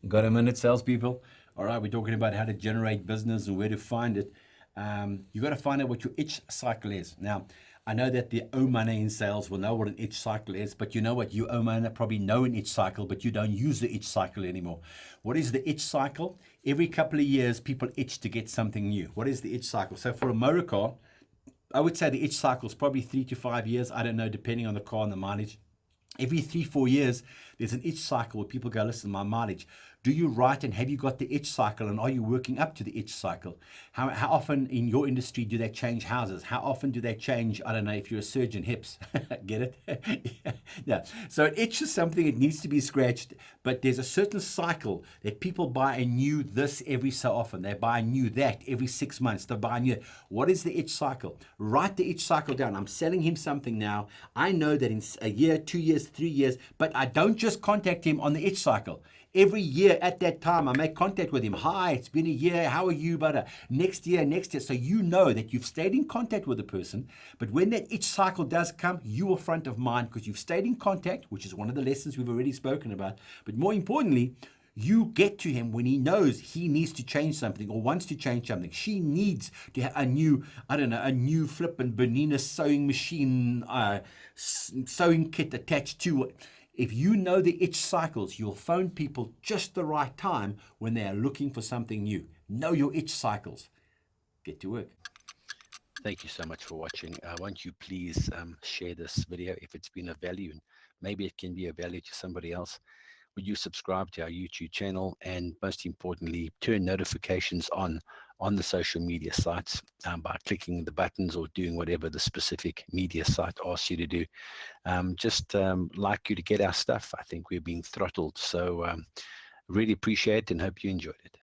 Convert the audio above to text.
Got a minute, salespeople? All right, we're talking about how to generate business and where to find it. You got to find out what your itch cycle is. Now, I know that the owner in sales will know what an itch cycle is, but you know what? You owner probably know an itch cycle, but you don't use the itch cycle anymore. What is the itch cycle? Every couple of years, people itch to get something new. What is the itch cycle? So for a motor car, I would say the itch cycle is probably 3 to 5 years. I don't know, depending on the car and the mileage. Every 3, 4 years, there's an itch cycle where people go, listen, my mileage. Do you write and have you got the itch cycle and are you working up to the itch cycle? How often in your industry do they change houses? How often do they change, I don't know, if you're a surgeon, hips? Get it? Yeah. So an itch is something that needs to be scratched, but there's a certain cycle that people buy a new this every so often. They buy a new that every 6 months. They buy a new. What is the itch cycle? Write the itch cycle down. I'm selling him something now. I know that in a year, 2 years, 3 years, but I don't just contact him on the itch cycle. Every year at that time, I make contact with him. Hi, it's been a year. How are you, brother? Next year. So you know that you've stayed in contact with the person. But when that itch cycle does come, you are front of mind because you've stayed in contact, which is one of the lessons we've already spoken about. But more importantly, you get to him when he knows he needs to change something or wants to change something. She needs to have a new, I don't know, a new flippin' Bernina sewing machine, sewing kit attached to it. If you know the itch cycles, you'll phone people just the right time when they are looking for something new. Know your itch cycles. Get to work. Thank you so much for watching. Won't you please share this video if it's been of value, and maybe it can be of value to somebody else. Would you subscribe to our YouTube channel, and most importantly, turn notifications on the social media sites by clicking the buttons or doing whatever the specific media site asks you to do. Just like you to get our stuff. I think we're being throttled. So really appreciate it and hope you enjoyed it.